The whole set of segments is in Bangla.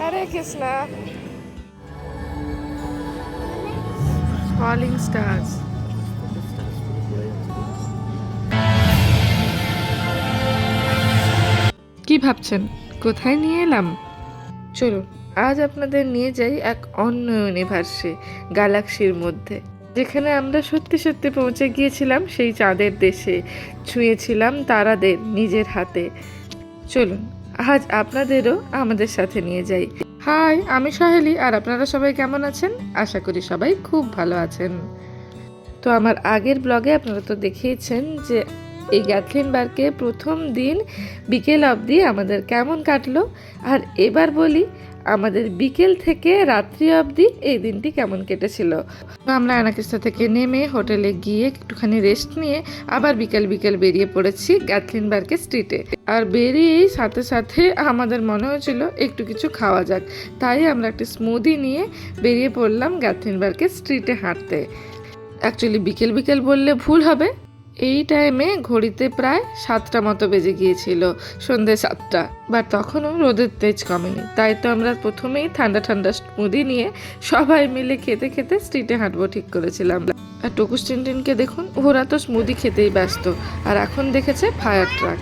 হরে কৃষ্ণ। Falling stars. কি ভাবছেন কোথায় নিয়ে এলাম? চলুন আজ আপনাদের নিয়ে যাই এক অন্য ইউনিভার্সে, গ্যালাক্সির মধ্যে, যেখানে আমরা সত্যি সত্যি পৌঁছে গিয়েছিলাম সেই চাঁদের দেশে, ছুঁয়েছিলাম তারাদের নিজের হাতে। চলুন আজ আপনাদেরও আমাদের সাথে নিয়ে যাই। হাই, আমি সহেলি, আর আপনারা সবাই কেমন আছেন? আশা করি সবাই খুব ভালো আছেন। তো আমার আগের ব্লগে আপনারা তো দেখিয়েছেন যে এই গ্যাথলিনবার্গে প্রথম দিন বিকেল অবধি আমাদের কেমন কাটলো, আর এবার বলি আমাদের বিকেল থেকে রাত্রি অবধি এই দিনটি কেমন কেটেছিল। আমরা অ্যানাকিস্তা থেকে নেমে হোটেলে গিয়ে একটুখানি রেস্ট নিয়ে আবার বিকেল বিকেল বেরিয়ে পড়েছি গ্যাথলিনবার্গের স্ট্রিটে। আর বেরিয়েই সাথে সাথে আমাদের মনে হয়েছিল একটু কিছু খাওয়া যাক, তাই আমরা একটা স্মুদি নিয়ে বেরিয়ে পড়লাম গ্যাথলিনবার্গের স্ট্রিটে হাঁটতে। অ্যাকচুয়ালি বিকেল বিকেল বললে ভুল হবে, এই টাইমে ঘড়িতে প্রায় 7টা মতো বেজে গিয়েছিল, সন্ধ্যে 7টা। বাট তখনও রোদের তেজ কমেনি, তাই তো আমরা প্রথমেই ঠান্ডা ঠান্ডা স্মুদি নিয়ে সবাই মিলে খেতে খেতে স্ট্রিটে হাঁটবো ঠিক করেছিলাম। আর টুকুস টিনটিনকে দেখুন, ওরা তো স্মুদি খেতেই ব্যস্ত, আর এখন দেখেছে ফায়ার ট্রাক।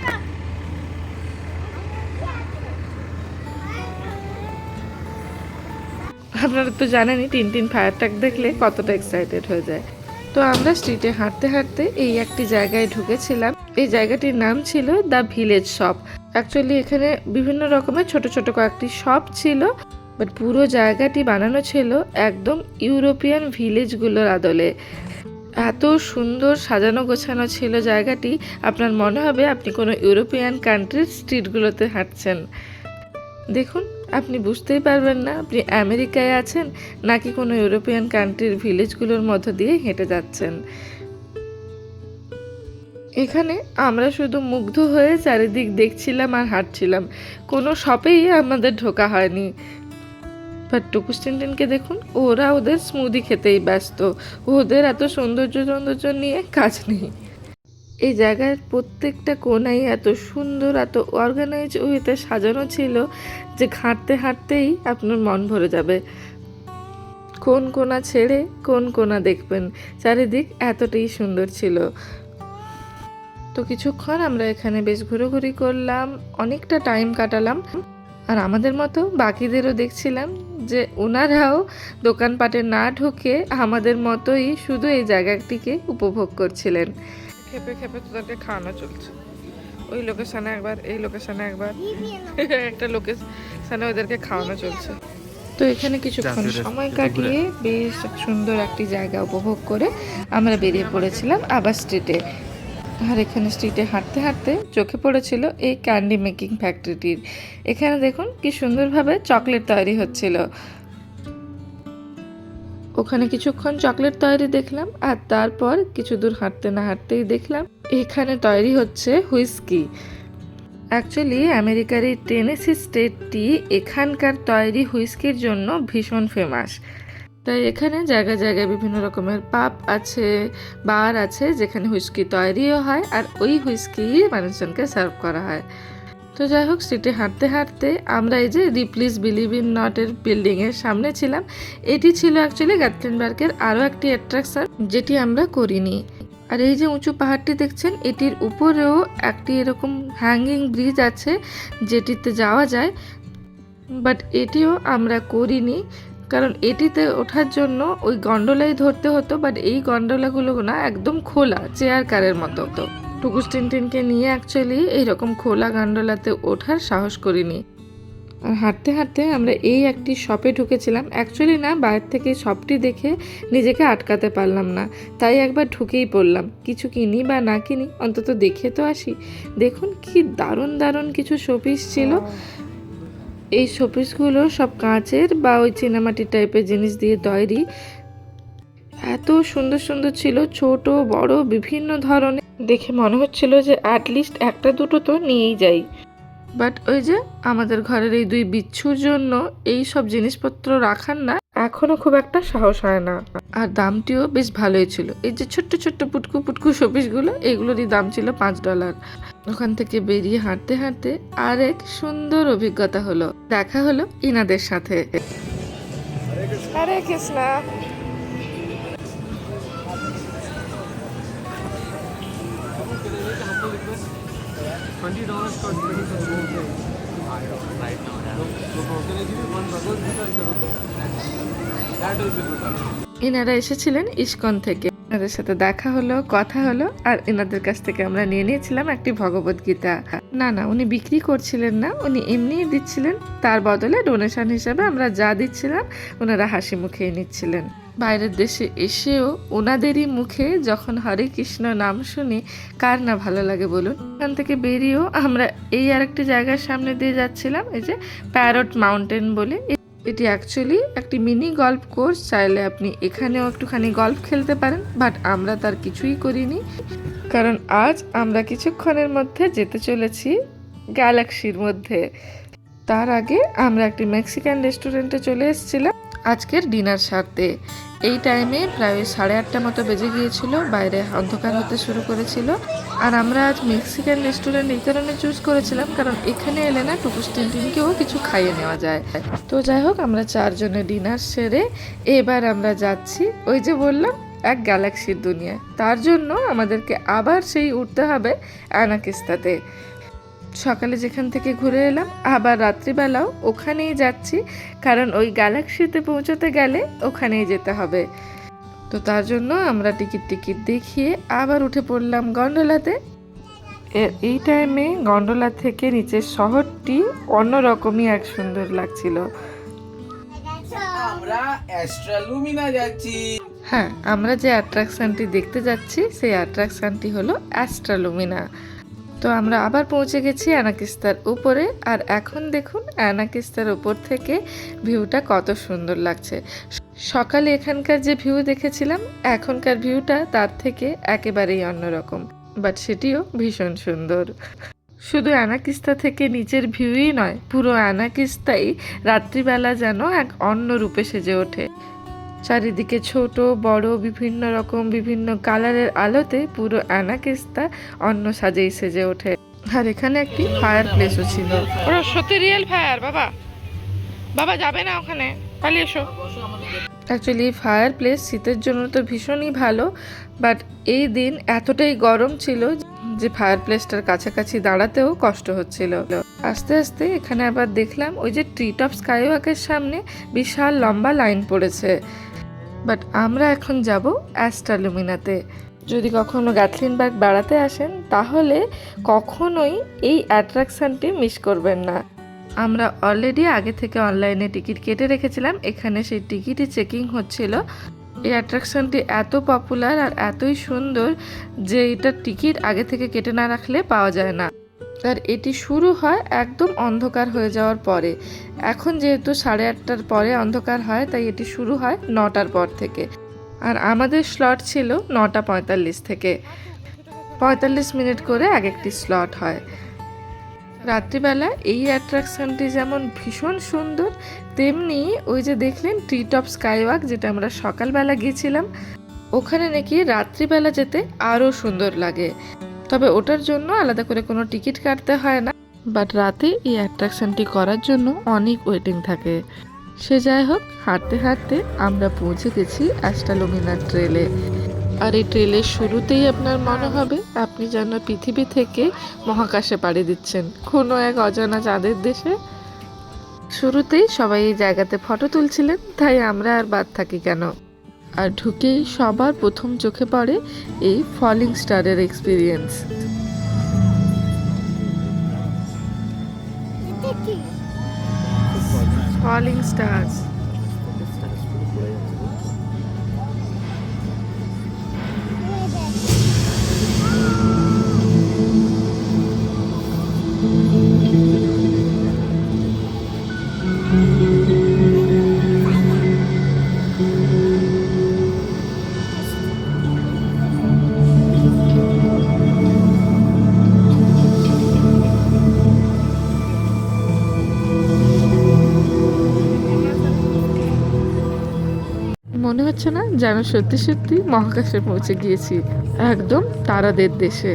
আপনারা তো জানেনই টিনটিন ফায়ার ট্রাক দেখলে কতটা এক্সাইটেড হয়ে যায়। তো আমরা স্ট্রিটে হাঁটতে হাঁটতে এই একটি জায়গায় ঢুকেছিলাম। এই জায়গাটির নাম ছিল দ্য ভিলেজ শপ। অ্যাকচুয়ালি এখানে বিভিন্ন রকমের ছোট ছোট কয়েকটি শপ ছিল, বাট পুরো জায়গাটি বানানো ছিল একদম ইউরোপিয়ান ভিলেজগুলোর আদলে। এত সুন্দর সাজানো গোছানো ছিল জায়গাটি, আপনার মনে হবে আপনি কোনো ইউরোপিয়ান কান্ট্রির স্ট্রিটগুলোতে হাঁটছেন। দেখুন, আপনি বুঝতেই পারবেন না আপনি আমেরিকায় আছেন নাকি কোনো ইউরোপিয়ান কান্ট্রির ভিলেজগুলোর মধ্য দিয়ে হেঁটে যাচ্ছেন। এখানে আমরা শুধু মুগ্ধ হয়ে চারিদিক দেখছিলাম আর হাঁটছিলাম, কোনো শপেই আমাদের ঢোকা হয়নি। বাট টুকুস টিনটিনকে দেখুন, ওরা ওদের স্মুদি খেতেই ব্যস্ত, ওদের এত সৌন্দর্য সৌন্দর্য নিয়ে কাজ নেই। এই জায়গার প্রত্যেকটা কোণাই এত সুন্দর, এত অর্গানাইজ ওয়েতে সাজানো ছিল যে হাঁটতে হাঁটতেই আপনার মন ভরে যাবে। কোন কোণা ছেড়ে কোন কোণা দেখবেন, চারিদিক এতটাই সুন্দর ছিল। তো কিছুক্ষণ আমরা এখানে বেশ ঘোরাঘুরি করলাম, অনেকটা টাইম কাটালাম। আর আমাদের মতো বাকিদেরও দেখছিলাম যে ওনারাও দোকানপাটে না ঢুকে আমাদের মতোই শুধু এই জায়গাটিকে উপভোগ করছিলেন। খেপে খেপে তোদেরকে খাওয়ানো চলছে, ওই লোকেশনে একবার এই লোকেশনে একবার একটা লোকেশনে ওদেরকে খাওয়ানো চলছে। তো এখানে কিছুক্ষণ সময় কাটিয়ে বেশ সুন্দর একটি জায়গা উপভোগ করে আমরা বেরিয়ে পড়েছিলাম আবার স্ট্রিটে। আর এখানে স্ট্রিটে হাঁটতে হাঁটতে চোখে পড়েছিল এই ক্যান্ডি মেকিং ফ্যাক্টরিটির। এখানে দেখুন কি সুন্দরভাবে চকলেট তৈরি হচ্ছিল। ওখানে কিছুক্ষণ চকলেট তৈরি দেখলাম, আর তারপর কিছু দূর হাঁটতে না হাঁটতেই দেখলাম এখানে তৈরি হচ্ছে হুইস্কি। অ্যাকচুয়ালি আমেরিকার এই টেনেসি স্টেটটি এখানকার তৈরি হুইস্কির জন্য ভীষণ ফেমাস। তাই এখানে জায়গায় জায়গায় বিভিন্ন রকমের পাব আছে, বার আছে, যেখানে হুইস্কি তৈরিও হয় আর ওই হুইস্কি মানুষজনকে সার্ভ করা হয়। তো যাই হোক, স্ট্রিটে হাঁটতে হাঁটতে আমরা এই যে রিপ্লিজ বিলিভ ইন নটের বিল্ডিংয়ের সামনে ছিলাম। এটি ছিল অ্যাকচুয়ালি গ্যাথলিনবার্গের আরও একটি অ্যাট্রাকশন যেটি আমরা করিনি। আর এই যে উঁচু পাহাড়টি দেখছেন, এটির উপরেও একটি এরকম হ্যাঙ্গিং ব্রিজ আছে যেটিতে যাওয়া যায়, বাট এটিও আমরা করিনি, কারণ এটিতে ওঠার জন্য ওই গন্ডোলাই ধরতে হতো। বাট এই গন্ডোলাগুলো না একদম খোলা, চেয়ার কারের মতো। তো টুকুস টিনটিনকে নিয়ে অ্যাকচুয়ালি এইরকম খোলা গন্ডোলাতে ওঠার সাহস করিনি। আর হাঁটতে হাঁটতে আমরা এই একটি শপে ঢুকেছিলাম। অ্যাকচুয়ালি না, বাইরে থেকে শপটি দেখে নিজেকে আটকাতে পারলাম না, তাই একবার ঢুকেই পড়লাম। কিছু কিনি বা না কিনি, অন্তত দেখে তো আসি। দেখুন কি দারুণ দারুণ কিছু শোপিস ছিল। এই শোপিসগুলো সব কাঁচের বা ওই চীনামাটি টাইপের জিনিস দিয়ে তৈরি। এত সুন্দর সুন্দর ছিল, ছোট বড় বিভিন্ন ধরনের। দেখে মনে হচ্ছিল যে অ্যাটলিস্ট একটা দুটো তো নিয়েই যাই। বাট ওই যে আমাদের ঘরের এই দুই বিচ্ছুর জন্য এই সব জিনিসপত্র রাখার না এখনো খুব একটা সাহস হয় না। আর দামটিও বেশ ভালোই ছিল। এই যে ছোট্ট ছোট্ট পুটকু পুটকু শোপিসগুলো, এগুলোরই দাম ছিল $5। ওখান থেকে বেরিয়ে হাঁটতে হাঁটতে আরেক সুন্দর অভিজ্ঞতা হলো, দেখা হলো ইনাদের সাথে। হরে Krishna. $20 for the whole thing. I don't know right now. So can I give you one Bhagavad Gita? That will be good. ইনারা এসেছিলেন ইসকন থেকে। এনাদের সাথে দেখা হলো, কথা হলো, আর এনাদের কাছ থেকে আমরা নিয়ে নিয়েছিলাম একটি ভগবত গীতা। না না, উনি বিক্রি করছিলেন না, উনি এমনিই দিচ্ছিলেন। তার বদলে ডোনেশন হিসাবে আমরা যা দিচ্ছিলাম ওনারা হাসি মুখে নিচ্ছিলেন। বাইরের দেশে এসেও ওনাদেরই মুখে যখন হরে কৃষ্ণ নাম শুনি কার না ভালো লাগে বলুন। এখান থেকে বেরিয়েও আমরা এই আরেকটি জায়গার সামনে দিয়ে যাচ্ছিলাম, এই যে প্যারট মাউন্টেন বলে। এটি অ্যাকচুয়ালি একটি মিনি গল্ফ কোর্স, চাইলে আপনি এখানেও একটুখানি গল্ফ খেলতে পারেন, বাট আমরা তার কিছুই করিনি, কারণ আজ আমরা কিছুক্ষণের মধ্যে যেতে চলেছি গ্যালাক্সির মধ্যে। তার আগে আমরা একটি মেক্সিকান রেস্টুরেন্টে চলে এসেছিলাম আজকের ডিনার সারতে। এই টাইমে প্রায় 8:30 মতো বেজে গিয়েছিল, বাইরে অন্ধকার হতে শুরু করেছিল। আর আমরা আজ মেক্সিকান রেস্টুরেন্ট এই কারণে চুজ করেছিলাম কারণ এখানে এলে না টুকুস টিনটিনকেও কিছু খাইয়ে নেওয়া যায়। তো যাই হোক, আমরা 4 জনে ডিনার সেরে এবার আমরা যাচ্ছি ওই যে বললাম এক গ্যালাক্সির দুনিয়ায়। তার জন্য আমাদেরকে আবার সেই উঠতে হবে অ্যানাকিস্তাতে। সকালে যেখান থেকে ঘুরে এলাম, আবার রাত্রিবেলাও ওখানেই যাচ্ছি, কারণ ওই গ্যালাক্সিতে পৌঁছতে গেলে ওখানেই যেতে হবে। তো তার জন্য আমরা টিকিট দেখিয়ে আবার উঠে পড়লাম গন্ডোলাতে। এই টাইমে গন্ডোলা থেকে নিচের শহরটি অন্যরকমই এক সুন্দর লাগছিল। আমরা অ্যাস্ট্রালুমিনা যাচ্ছি। হ্যাঁ, আমরা যে অ্যাট্রাকশনটি দেখতে যাচ্ছি সেই অ্যাট্রাকশনটি হলো অ্যাস্ট্রালুমিনা। তো আমরা আবার পৌঁছে গেছি অ্যানাকিস্তার উপরে, আর এখন দেখুন অ্যানাকিস্তার উপর থেকে ভিউটা কত সুন্দর লাগছে। সকালে এখানকার যে ভিউ দেখেছিলাম, এখনকার ভিউটা তার থেকে একেবারেই অন্যরকম, বাট সেটিও ভীষণ সুন্দর। শুধু অ্যানাকিস্তা থেকে নিচের ভিউই নয়, পুরো অ্যানাকিস্তাই রাত্রিবেলা যেন এক অন্য রূপে সেজে ওঠে। চারিদিকে ছোট বড় বিভিন্ন রকম বিভিন্ন কালারের আলোতে পুরো অ্যানাকিস্তা অন্য সাজেই সেজে ওঠে। আর এখানে একটি ফায়ার প্লেসও ছিল। ওরা সত্যি রিয়েল ফায়ার। বাবা বাবা যাবে না ওখানে, পালিয়ে এসো। অ্যাকচুয়ালি ফায়ার প্লেস শীতের জন্য তো ভীষণই ভালো, বাট এই দিন এতটাই গরম ছিল যে ফায়ার প্লেসটার কাছাকাছি দাঁড়াতেও কষ্ট হচ্ছিল। আস্তে আস্তে এখানে আবার দেখলাম ওই যে ট্রি টপ স্কাইওয়াকের সামনে বিশাল লম্বা লাইন পড়েছে। বাট আমরা এখন যাব অ্যাস্ট্রালুমিনাতে। যদি কখনো গ্যাথলিনবার্গ বেড়াতে আসেন তাহলে কখনোই এই অ্যাট্রাকশনটি মিস করবেন না। আমরা অলরেডি আগে থেকে অনলাইনে টিকিট কেটে রেখেছিলাম, এখানে সেই টিকিটই চেকিং হচ্ছিল। এই অ্যাট্রাকশনটি এত পপুলার আর এতই সুন্দর যে এটার টিকিট আগে থেকে কেটে না রাখলে পাওয়া যায় না। আর এটি শুরু হয় একদম অন্ধকার হয়ে যাওয়ার পরে। এখন যেহেতু 8:30টার পরে অন্ধকার হয়, তাই এটি শুরু হয় 9টার পর থেকে। আর আমাদের স্লট ছিল 9:45 থেকে। 45 মিনিট করে এক একটি স্লট হয়। রাত্রিবেলা এই অ্যাট্রাকশনটি যেমন ভীষণ সুন্দর, তেমনি ওই যে দেখলেন ট্রি টপ স্কাইওয়াক, যেটা আমরা সকালবেলা গিয়েছিলাম, ওখানে নাকি রাত্রিবেলা যেতে আরও সুন্দর লাগে। তবে ওটার জন্য আলাদা করে কোনো টিকিট কাটতে হয় না, বাট রাতে এই অ্যাট্রাকশনটি করার জন্য অনেক ওয়েটিং থাকে। সে যাই হোক, হাঁটতে হাঁটতে আমরা পৌঁছে গেছি অ্যাস্ট্রালুমিনার ট্রেলে। আর এই ট্রেলের শুরুতেই আপনার মনে হবে আপনি যেন পৃথিবী থেকে মহাকাশে পাড়ি দিচ্ছেন, কোনো এক অজানা চাঁদের দেশে। শুরুতেই সবাই এই জায়গাতে ফটো তুলছিলেন, তাই আমরা আর বাদ থাকি কেন। আর ঢুকেই সবার প্রথম চোখে পড়ে এই ফলিং স্টারের এক্সপিরিয়েন্স। Falling stars. মনে হচ্ছে না যেন সত্যি সত্যি মহাকাশে পৌঁছে গিয়েছি, একদম তারাদের দেশে।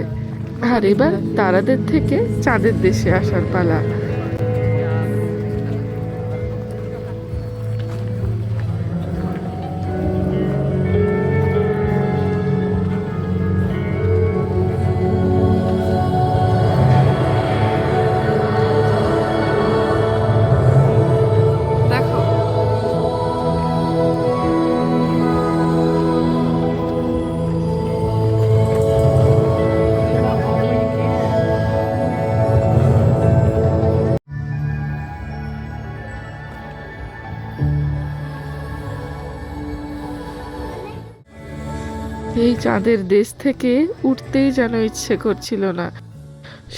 আর এবার তারাদের থেকে চাঁদের দেশে আসার পালা। দেখো এই চাঁদের দেশ থেকে উঠতেই যেন ইচ্ছে করছিল না।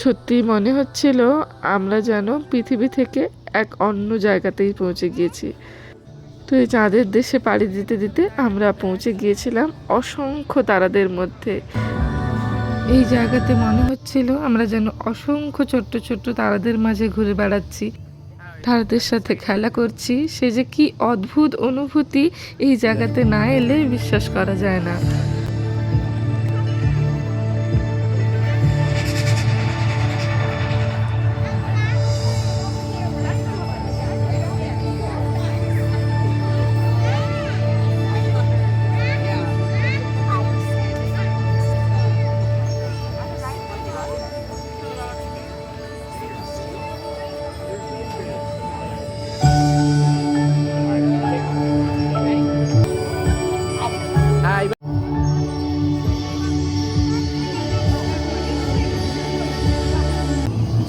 সত্যি মনে হচ্ছিল আমরা যেন পৃথিবী থেকে এক অন্য জায়গাতেই পৌঁছে গিয়েছি। তো এই চাঁদের দেশে পাড়ি দিতে দিতে আমরা পৌঁছে গিয়েছিলাম অসংখ্য তারাদের মধ্যে। এই জায়গাতে মনে হচ্ছিল আমরা যেন অসংখ্য ছোট্ট ছোট্ট তারাদের মাঝে ঘুরে বেড়াচ্ছি, তারাদের সাথে খেলা করছি। সে যে কি অদ্ভুত অনুভূতি, এই জায়গাতে না এলে বিশ্বাস করা যায় না।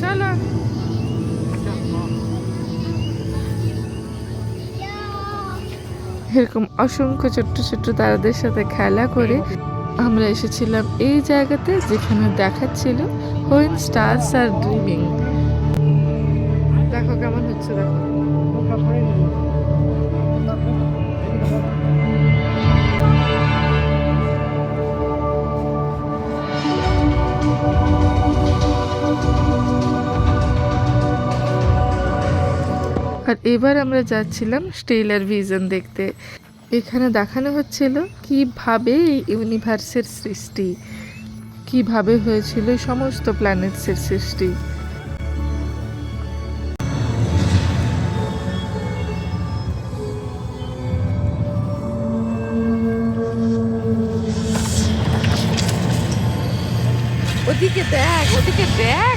চলো এরকম অসংখ্য ছোট্ট ছোট্ট তারাদের সাথে খেলা করে আমরা এসেছিলাম এই জায়গাতে যেখানে দেখাচ্ছিল হোয়েন স্টারস আর ড্রিমিং। দেখো কেমন হচ্ছে, দেখো। আর এবার আমরা যাচ্ছিলাম স্টেলার ভিশন দেখতে। এখানে দেখানো হচ্ছিল কিভাবে এই ইউনিভার্সের সৃষ্টি, কিভাবে হয়েছিল এই সমস্ত প্ল্যানেটসের সৃষ্টি। ওদিকে দেখ, ওদিকে দেখ।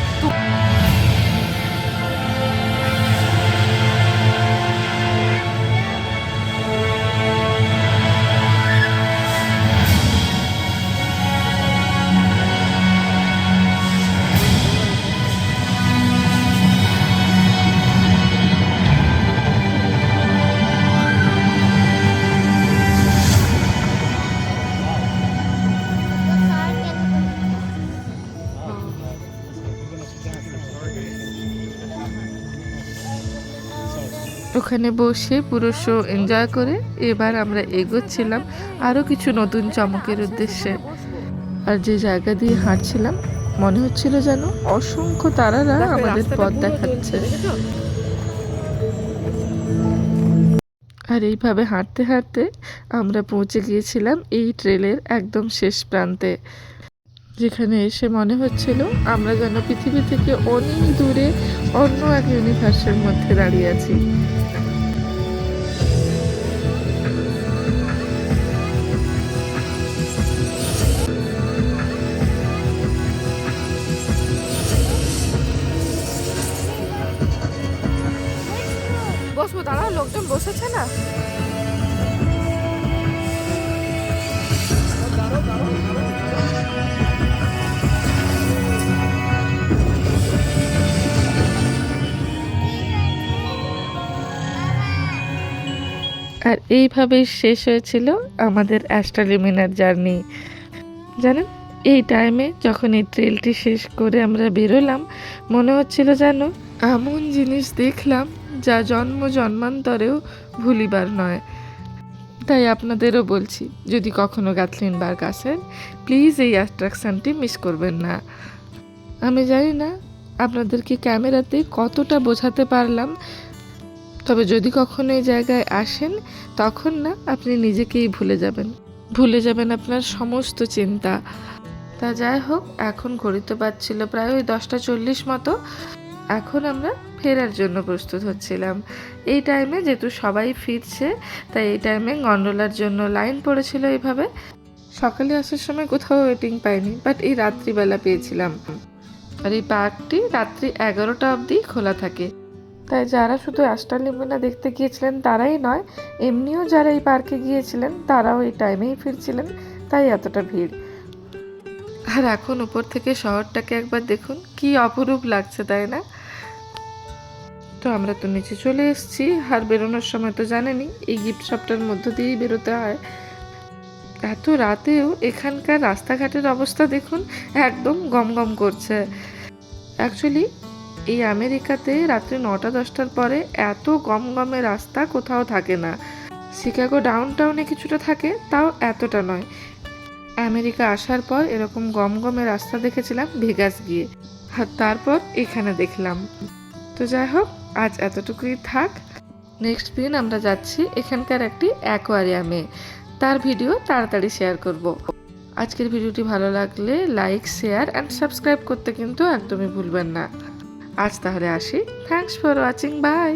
ওখানে বসে পুরো শো এনজয় করে এবার আমরা এগোচ্ছিলাম আরও কিছু নতুন চমকের উদ্দেশ্যে। আর যে জায়গা দিয়ে হাঁটছিলাম মনে হচ্ছিল যেন অসংখ্য তারারা আমাদের পথ দেখাচ্ছে। আর এইভাবে হাঁটতে হাঁটতে আমরা পৌঁছে গিয়েছিলাম এই ট্রেলের একদম শেষ প্রান্তে, যেখানে এসে মনে হচ্ছিল আমরা যেন পৃথিবী থেকে অনেক দূরে অন্য এক ইউনিভার্সের মধ্যে দাঁড়িয়ে আছি। বসবো, দাঁড়াও, লোকজন বসেছে না। আর এইভাবেই শেষ হয়েছিল আমাদের অ্যাস্ট্রালুমিনার জার্নি। জানেন, এই টাইমে যখন এই ট্রেলটি শেষ করে আমরা বেরোলাম মনে হচ্ছিল যেন এমন জিনিস দেখলাম যা জন্ম জন্মান্তরেও ভুলিবার নয়। তাই আপনাদেরও বলছি, যদি কখনো গাথলিনবার্গ আসেন প্লিজ এই অ্যাট্রাকশানটি মিস করবেন না। আমি জানি না আপনাদেরকে ক্যামেরাতে কতটা বোঝাতে পারলাম, তবে যদি কখনো এই জায়গায় আসেন তখন না আপনি নিজেকেই ভুলে যাবেন আপনার সমস্ত চিন্তা। তা যাই হোক, এখন ঘড়িতে বাজছিল প্রায় ওই 10:40 মতো। এখন আমরা ফেরার জন্য প্রস্তুত হচ্ছিলাম। এই টাইমে যেহেতু সবাই ফিরছে, তাই এই টাইমে গন্ডোলার জন্য লাইন পড়েছিল এইভাবে। সকালে আসার সময় কোথাও ওয়েটিং পাইনি, বাট এই রাত্রিবেলা পেয়েছিলাম। আর এই পার্কটি রাত্রি 11টা অবধি খোলা থাকে। তাই যারা শুধু অ্যাস্ট্রালুমিনা দেখতে গিয়েছিলেন তারাই নয়, এমনিও যারা এই পার্কে গিয়েছিলেন তারাও এই টাইমেই ফিরছিলেন, তাই এতটা ভিড়। আর এখন উপর থেকে শহরটাকে একবার দেখুন, কি অপরূপ লাগছে, তাই না? তো আমরা তো নিচে চলে এসেছি, আর বেরোনোর সময় তো জানেনই এই গিফট শপটার মধ্য দিয়েই বেরোতে হয়। এত রাতেও এখানকার রাস্তাঘাটের অবস্থা দেখুন, একদম গমগম করছে। অ্যাকচুয়ালি এই আমেরিকাতে রাত্রি 9টা-10টার পরে এত গমগমে রাস্তা কোথাও থাকে না। শিকাগো ডাউনটাউনে কিছুটা থাকে, তাও এতটা নয়। আমেরিকা আসার পর এরকম গমগমে রাস্তা দেখেছিলাম ভেগাস গিয়ে, আর তারপর এখানে দেখলাম। তো যাই হোক, আজ এতটুকুই থাক। নেক্সট দিন আমরা যাচ্ছি এখানকার একটি অ্যাকোয়ারিয়ামে, তার ভিডিও তাড়াতাড়ি শেয়ার করব। আজকের ভিডিওটি ভালো লাগলে লাইক, শেয়ার অ্যান্ড সাবস্ক্রাইব করতে কিন্তু একদমই ভুলবেন না। আজ তাহলে আসি। Thanks for watching, by.